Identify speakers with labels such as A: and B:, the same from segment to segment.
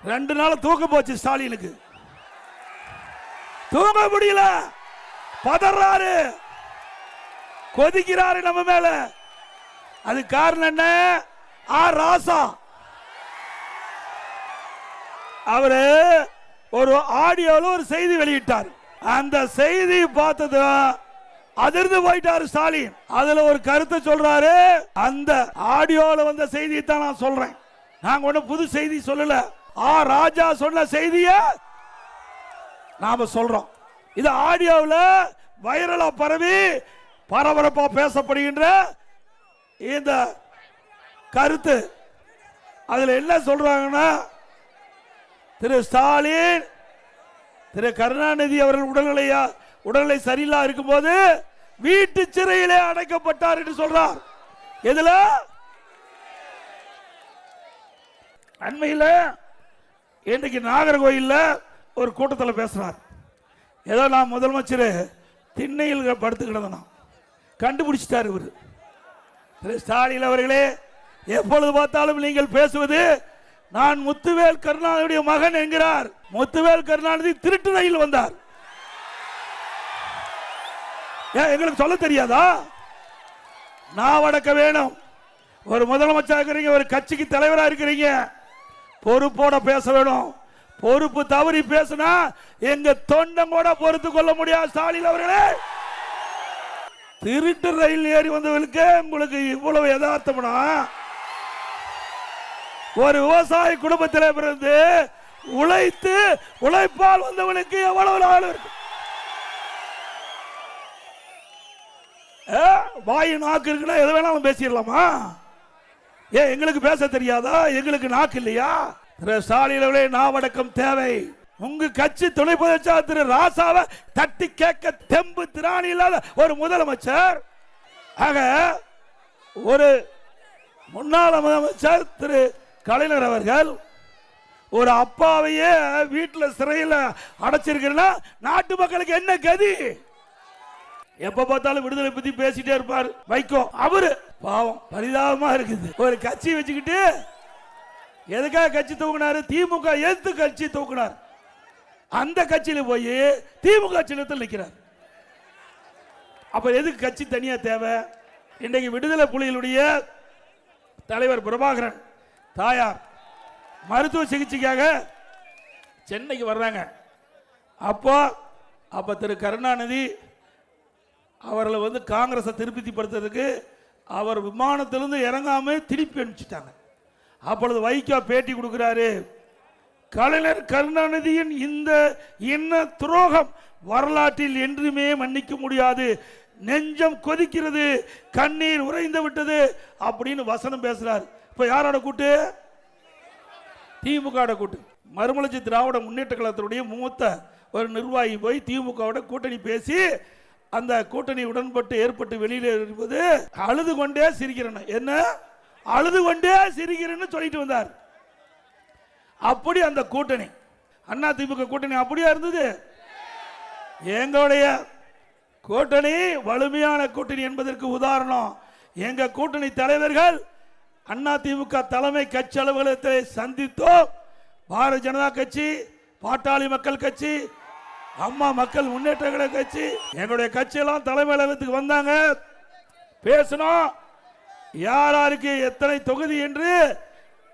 A: 2 நாள் தூக்கம் போச்சு ஸ்டாலினுக்கு. தூங்க முடியல, பதறாரு, கொதிக்கிறாரு நம்ம மேல. அது காரணம் என்ன? ராசா அவரு ஒரு ஆடியோல ஒரு செய்தி வெளியிட்டார். அந்த செய்தி பார்த்தது அதிர்ந்து போயிட்டாரு ஸ்டாலின். அதுல ஒரு கருத்தை சொல்றாரு. அந்த ஆடியோல வந்த செய்தியை தான் நான் சொல்றேன். நாங்க ஒன்னும் புது செய்தி சொல்லல. ராஜா சொன்ன செய்திய நாம சொல்றோம். இது ஆடியோவில் வைரலா பரவி பரபரப்பா பேசப்படுகின்ற இந்த கருத்து. அதுல என்ன சொல்றாங்கன்னா, திரு ஸ்டாலின் திரு கருணாநிதி அவர்கள் உடல்நிலை சரியில்லா இருக்கும்போது வீட்டு சிறையிலே அடைக்கப்பட்டார் என்று சொல்றார். எதுல? அண்மையில் இன்றைக்கு நாகர்கோயில்ல ஒரு கூட்டத்தில் பேசுறார். ஏதோ நான் முதலமைச்சர் திண்ணையில் படுத்து கிடந்தனா கண்டுபிடிச்சிட்டார் இவர். திரு ஸ்டாலின் அவர்களே, எப்பொழுது பார்த்தாலும் நீங்கள் பேசுவது நான் முத்துவேல் கருணாநிதியுடைய மகன் என்கிறார். முத்துவேல் கருணாநிதி திருட்டு ரயில் வந்தார். எங்களுக்கு சொல்ல தெரியாதா? நான் வடக்க வேணும். ஒரு முதலமைச்சர் இருக்கிறீங்க, ஒரு கட்சிக்கு தலைவரா இருக்கிறீங்க, பொறுப்போட பேச வேணும். பொறுப்பு தவறி பேசினா எங்க தொண்டம் கூட பொறுத்து கொள்ள முடியாது. ஸ்டாலின் அவர்களே, திருட்டு ரயில் ஏறி வந்தவர்களுக்கு உங்களுக்கு இவ்வளவு யதார்த்தம்னா, ஒரு விவசாய குடும்பத்தில் பிறந்து உழைப்பால் வந்தவனுக்கு எவ்வளவு நாள் இருக்கு? வாயு நாக்கு இருக்குன்னா எது வேணாலும் பேசிடலாமா? எங்களுக்கு பேச தெரியாதா? எங்களுக்கு நாக்கு இல்லையா? ஸ்டாலின் அவர்களே, நாவடக்கம் தேவை. உங்க கட்சி துணை பொதுச்செயலாளர் திரு ராசாவை தட்டி கேட்க தெம்பு திராணி இல்லாத ஒரு முதலமைச்சர். ஆக ஒரு முன்னாள் முதலமைச்சர் திரு கலைஞர் அவர்கள் ஒரு அப்பாவையே வீட்டில் சிறையில் அடைச்சிருக்கிறா நாட்டு மக்களுக்கு என்ன கதி? எப்ப பார்த்தாலும் விடுதலை பத்தி பேசிட்டே இருப்பார் வைகோ. அவரு பாவம், பரிதாபமா இருக்குது. ஒரு கட்சி வச்சுக்கிட்டு எதுக்காக கட்சி தூக்கினாரு? திமுக எதிர்த்து கட்சி தூக்கினார். அந்த கட்சியில போய் திமுக சின்னத்தில் நிற்கிறார். அப்ப எதுக்கு கட்சி தனியா தேவை? இன்றைக்கு விடுதலை புலிகளுடைய தலைவர் பிரபாகரன் தாயார் மருத்துவ சிகிச்சைக்காக சென்னைக்கு வர்றாங்க. அப்ப திரு கருணாநிதி அவர்களை காங்கிரஸை திருப்திப்படுத்துறதுக்கு அவர் விமானத்திலிருந்து இறங்காம திருப்பி அனுப்பிச்சிட்டாங்க. அப்பொழுது வைகோ பேட்டி கொடுக்கிறாரு. கலைஞர் கருணாநிதியின் இந்த இன்ன துரோகம் வரலாற்றில் என்றுமே மன்னிக்க முடியாது, நெஞ்சம் கொதிக்கிறது, கண்ணீர் உறைந்து விட்டது அப்படின்னு வசனம் பேசுறார். இப்ப யாரோட கூட்டு? திமுக கூட்டு. மறுமலர்ச்சி திராவிட முன்னேற்ற கழகத்தினுடைய மூத்த ஒரு நிர்வாகி போய் திமுக கூட்டணி பேசி அந்த கூட்டணி உடன்பட்டு ஏற்பட்டு வெளியில இருப்பது அழுது கொண்டே சிரிக்கிறேன். என்ன அழுது கொண்டே சிரிக்கிறேன்னு சொல்லிட்டு வந்தார். அப்படி அந்த கூட்டணி அண்ணா திமுக கூட்டணி அப்படியா இருந்தது? எங்களுடைய கூட்டணி வலிமையான கூட்டணி என்பதற்கு உதாரணம், எங்க கூட்டணி தலைவர்கள் அண்ணா திமுக தலைமை கட்சி அலுவலகத்தை சந்தித்தோம். பாரதிய ஜனதா கட்சி, பாட்டாளி மக்கள் கட்சி, அம்மா மக்கள் முன்னேற்ற கட்சி, எங்களுடைய கட்சியெல்லாம் தலைமை அலுவலகத்துக்கு வந்தாங்க, பேசணும். யாருக்கு எத்தனை தொகுதி என்று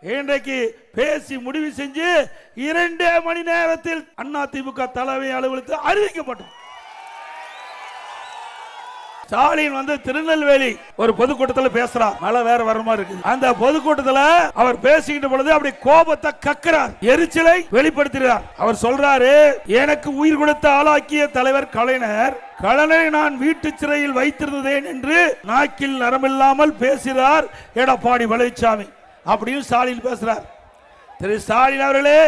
A: இன்றைக்கு பேசி முடிவு செஞ்சு 2 மணி நேரத்தில் அண்ணா திமுக தலைமை அலுவலகத்தில் அறிவிக்கப்பட்டோம். ஸ்டாலின் திருநெல்வேலி ஒரு பொதுக்கூட்டத்தில் பேசுறார். மழை வேற வர மாதிரி இருக்கு. அந்த பொதுக்கூட்டத்தில் அவர் பேசிக்கிட்ட பொழுது அப்படி கோபத்தை கக்கிறார், எரிச்சலை வெளிப்படுத்துகிறார். அவர் சொல்றாரு, எனக்கு உயிர் கொடுத்த ஆளாக்கிய தலைவர் கலைஞரை நான் வீட்டு சிறையில் வைத்திருந்தேன் என்று நாக்கில் நரம்பில்லாமல் பேசுகிறார் எடப்பாடி பழனிசாமி அப்படின்னு ஸ்டாலின் பேசுறார். திரு ஸ்டாலின் அவர்களே,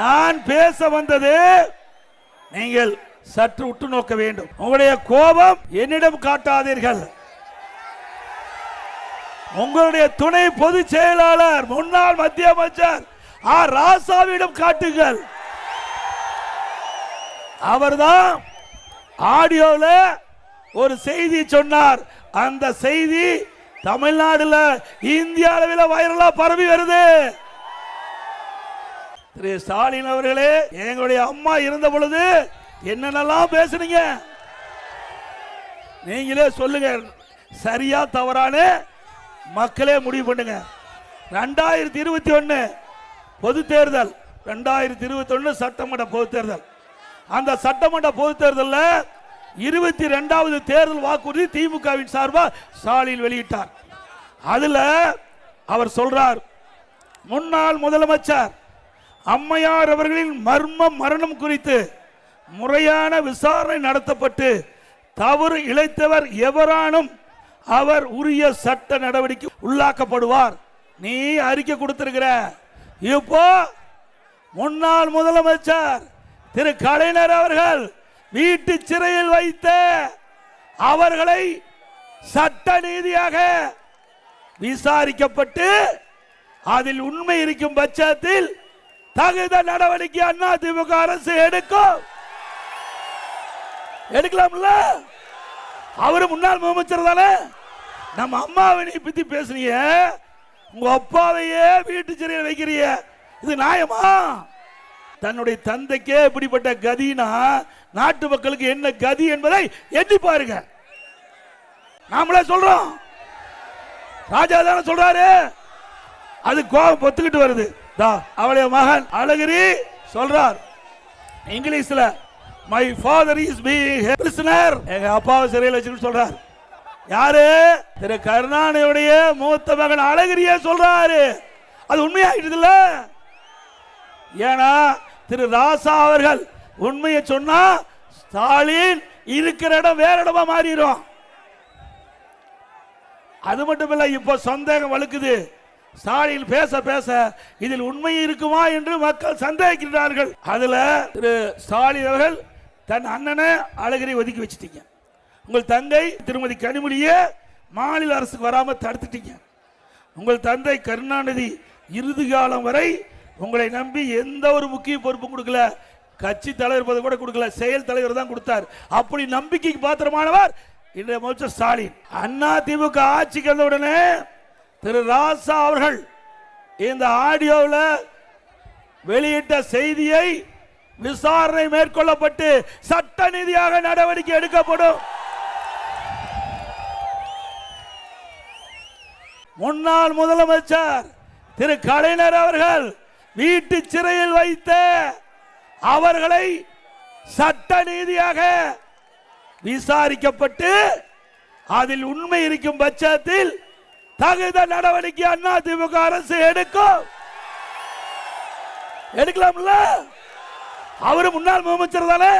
A: நான் பேச வந்தது நீங்கள் சற்று உற்று நோக்க வேண்டும். உங்களுடைய கோபம் என்னிடம் காட்டாதீர்கள். உங்களுடைய துணை பொதுச் செயலாளர் முன்னாள் மத்திய அமைச்சர் ராசாவிடம் காட்டுங்கள். அவர்தான் ஆடியோல ஒரு செய்தி சொன்னார். அந்த செய்தி தமிழ்நாடுல இந்திய அளவில் வைரலா பரவி வருது. திரு ஸ்டாலின் அவர்களே, எங்களுடைய அம்மா இருந்த பொழுது என்னென்னலாம் பேசுனீங்க நீங்களே சொல்லுங்க. சரியா தவறான மக்களே முடிவு பண்ணுங்க. 2021 பொது தேர்தல், 2021 சட்டமன்ற பொது தேர்தல். அந்த சட்டமன்ற பொது தேர்தலில் 22வது தேர்தல் வாக்குறுதி திமுகவின் சார்பாக ஸ்டாலின் வெளியிட்டார். அதுல அவர் சொல்றார், முன்னாள் முதலமைச்சர் அம்மையார் அவர்களின் மரணம் குறித்து முறையான விசாரணை நடத்தப்பட்டு தவறு இழைத்தவர் எவரானும் அவர் உரிய சட்ட நடவடிக்கை உள்ளாக்கப்படுவார். நீ அறிக்கை கொடுத்திருக்கிற. இப்போ முன்னாள் முதலமைச்சர் திரு கலைஞர் அவர்கள் வீட்டு சிறையில் வைத்த அவர்களை சட்ட நீதியாக விசாரிக்கப்பட்டு அதில் உண்மை இருக்கும் பட்சத்தில் தகுந்த நடவடிக்கை அதிமுக அரசு எடுக்கலாம்ல. அவரு முன்னாள் முதலமைச்சர் தானே. நம்ம அம்மாவை பத்தி பேசுறீங்க, உங்க அப்பாவையே வீட்டு சிறையில் வைக்கிறீங்க, இது நியாயமா? தன்னுடைய தந்தைக்கே இப்படிப்பட்ட கதினா நாட்டு மக்களுக்கு என்ன கதி என்பதை எண்ணி பாருங்க. நாமளே சொல்றோம், ராஜா தானே சொல்றாரு, அது கோபம் பொத்துக்கிட்டு வருது. அவளுடைய மகன் அழகிரி சொல்றார் இங்கிலீஷ்ல, my father is being a prisoner, எங்க அப்பாவை சிறையில் வச்சுன்னு சொல்றார். யாரு? திரு கருணாநிதியுடைய மூத்த மகன் அழகிரியே சொல்றாரு. அது உண்மையாயிடுது இல்ல? ஏன்னா திரு ராசா அவர்கள் உண்மையை சொன்னா ஸ்டாலின் இருக்கிற இடம் வேற இடமா மாறிடும். அது மட்டும் இல்ல, இப்ப சந்தேகம் வலுக்குது. ஸ்டாலின் பேச பேச இதில் உண்மை இருக்குமா என்று மக்கள் சந்தேகிக்கிறார்கள். அதுல திரு ஸ்டாலின் அவர்கள் தன் அண்ணனை அழகிரி ஒதுக்கி வச்சிட்டீங்க. உங்கள் தங்கை திருமதி கனிமொழியே மாநில அரசுக்கு வராம தடுத்துட்டீங்க. உங்கள் தந்தை கருணாநிதி இறுதி காலம் வரை உங்களை நம்பி எந்த ஒரு முக்கிய பொறுப்பும் கொடுக்கல, கட்சி தலைவர் பதவி கூட கொடுக்கல, செயல் தலைவர் தான் கொடுத்தார். அப்படி நம்பிக்கைக்கு பாத்திரமானவர் இன்றைய முதலமைச்சர் ஸ்டாலின். அண்ணா திமுக ஆட்சிக்கு வந்த உடனே திரு ராசா அவர்கள் இந்த ஆடியோவில் வெளியிட்ட செய்தியை விசாரணை மேற்கொள்ளப்பட்டு சட்ட நீதியாக நடவடிக்கை எடுக்கப்படும். முன்னாள் முதலமைச்சர் திரு கலைஞர் அவர்கள் வீட்டு சிறையில் வைத்த அவர்களை சட்ட நீதியாக விசாரிக்கப்பட்டு அதில் உண்மை இருக்கும் பட்சத்தில் தகுந்த நடவடிக்கை அதிமுக அரசு எடுக்கலாம்ல. அவரு முன்னாள் முதலமைச்சர் தானே.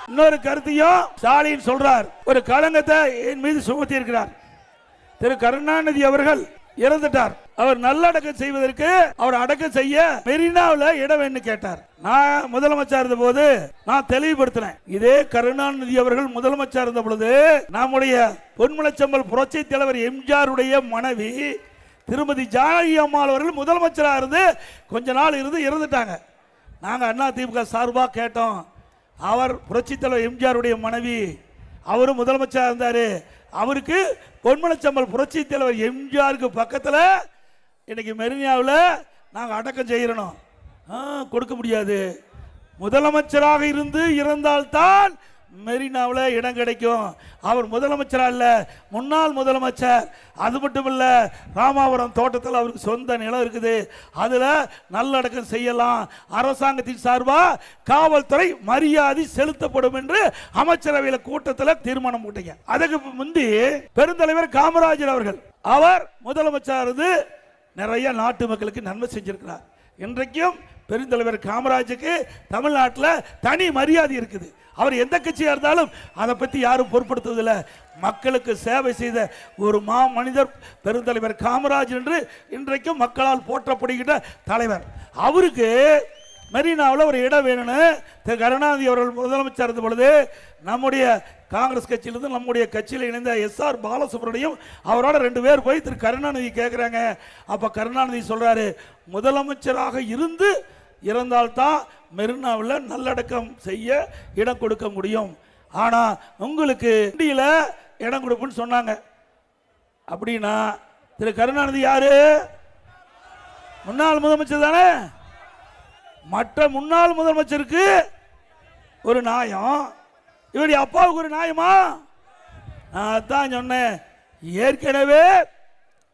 A: இன்னொரு கருத்தையும் ஸ்டாலின் சொல்றார், ஒரு களங்கத்தை என் மீது சுமத்தி இருக்கிறார். திரு கருணாநிதி அவர்கள் இறந்துட்டார். அவர் நல்லடக்கம் செய்வதற்கு அவர் அடக்கம் செய்ய மெரினாவில் இடம் வேணும் கேட்டார். நான் முதலமைச்சர் இருந்த போது நான் தெளிவுபடுத்தினேன். இதே கருணாநிதி அவர்கள் முதலமைச்சர் இருந்த பொழுது நம்முடைய பொன்மனச்செம்மல் புரட்சி தலைவர் எம்ஜிஆருடைய மனைவி திருமதி ஜானகி அம்மாள் அவர்கள் முதலமைச்சராக இருந்து கொஞ்ச நாள் இருந்து இறந்துட்டாங்க. நாங்கள் அண்ணா திமுக சார்பாக கேட்டோம். அவர் புரட்சி தலைவர் எம்ஜிஆருடைய மனைவி, அவரும் முதலமைச்சராக இருந்தார். அவருக்கு பொன்மனச்செம்மல் புரட்சி தலைவர் எம்ஜிஆருக்கு பக்கத்தில் இன்னைக்கு மெரினாவில் நாங்கள் அடக்கம் செய்யணும். கொடுக்க முடியாது. முதலமைச்சராக இருந்து இறந்தால்தான் மெரினாவில் இடம் கிடைக்கும். அவர் முதலமைச்சரா இல்ல, முன்னாள் முதலமைச்சர். அது மட்டும் இல்ல, ராமாபுரம் தோட்டத்தில் அவருக்கு சொந்த நிலம் இருக்குது, அதுல நல்லடக்கம் செய்யலாம். அரசாங்கத்தின் சார்பாக காவல்துறை மரியாதை செலுத்தப்படும் என்று அமைச்சரவையில் கூட்டத்தில் தீர்மானம் போட்டீங்க. அதுக்கு முந்தி பெருந்தலைவர் காமராஜர் அவர்கள் அவர் முதலமைச்சர் இருந்து நிறைய நாட்டு மக்களுக்கு நன்மை செஞ்சிருக்கிறார். இன்றைக்கும் பெருந்தலைவர் காமராஜுக்கு தமிழ்நாட்டில் தனி மரியாதை இருக்குது. அவர் எந்த கட்சியா இருந்தாலும் அதை பற்றி யாரும் பொருட்படுத்துவதில்லை. மக்களுக்கு சேவை செய்த ஒரு மனிதர் பெருந்தலைவர் காமராஜ் என்று இன்றைக்கும் மக்களால் போற்றப்படுகின்ற தலைவர். அவருக்கு மெரினாவில் ஒரு இடம் வேணும்னு திரு கருணாநிதி அவர்கள் முதலமைச்சர் இருந்த பொழுது நம்முடைய காங்கிரஸ் கட்சியிலிருந்து நம்முடைய கட்சியில் இணைந்த SR பாலசுப்ரமணியம் அவரோட 2 பேர் போய் திரு கருணாநிதி கேட்குறாங்க. அப்போ கருணாநிதி சொல்றாரு, முதலமைச்சராக இருந்து இறந்தால்தான் மெரினாவில் நல்லடக்கம் செய்ய இடம் கொடுக்க முடியும், ஆனா உங்களுக்கு இந்தியில இடம் கொடுப்புன்னு சொன்னாங்க. அப்படின்னா திரு கருணாநிதி யாரு? முன்னாள் முதலமைச்சர் தானே. மற்ற முன்னாள் முதலமைச்சருக்கு ஒரு நியாயம், இவருடைய அப்பாவுக்கு ஒரு நியாயமா? நான் தான் சொன்னேன், ஏற்கனவே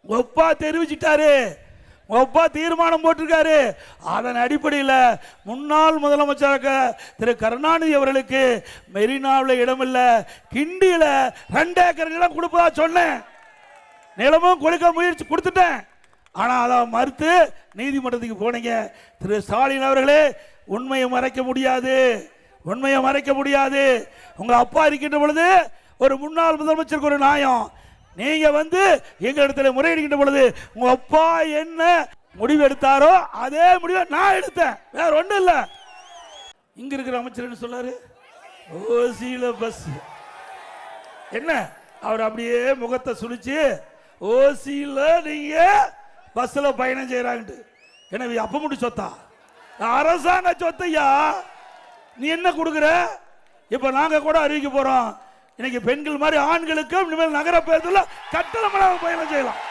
A: ஒப்பா தெரிவிச்சிட்டாரு, ஒப்பா தீர்மானம் போட்டிருக்காரு. அதன் அடிப்படையில் முன்னாள் முதலமைச்சராக திரு கருணாநிதி அவர்களுக்கு மெரினாவில் இடமில்லை, கிண்டியில் 2 ஏக்கர் நிலம் கொடுப்பதா சொன்னேன். நிலமும் கொடுக்க முயற்சி கொடுத்துட்டேன். ஆனால் அதை மறுத்து நீதிமன்றத்துக்கு போனீங்க. திரு ஸ்டாலின் அவர்களே, உண்மையை மறைக்க முடியாது, உண்மையை மறைக்க முடியாது. உங்க அப்பா இருக்கின்ற பொழுது ஒரு முன்னாள் முதலமைச்சருக்கு ஒரு நியாயம், நீங்க வந்து எங்க இடத்துல முறையிடுகின்ற பொழுது உங்க அப்பா என்ன முடிவு எடுத்தாரோ அதே முடிவை நான் எடுத்தேன், வேற ஒண்ணும் இல்ல. இங்க இருக்கிற அமைச்சர் என்ன சொல்லாரு, ஓசியில பஸ் என்ன, அவர் அப்படியே முகத்தை சுழிச்சு ஓசியில நீங்க பஸ்ல பயணம் செய்யறாங்க. எனவே அப்ப மட்டும் சொத்தா, அரசாங்க சொத்தையா நீ என்ன கொடுக்குற? இப்ப நாங்க கூட அறிவிக்க போறோம், இன்னைக்கு பெண்கள் மாதிரி ஆண்களுக்கும் இனிமேல் நகர பேருந்துல கட்டணமாக பயணம் செய்யலாம்.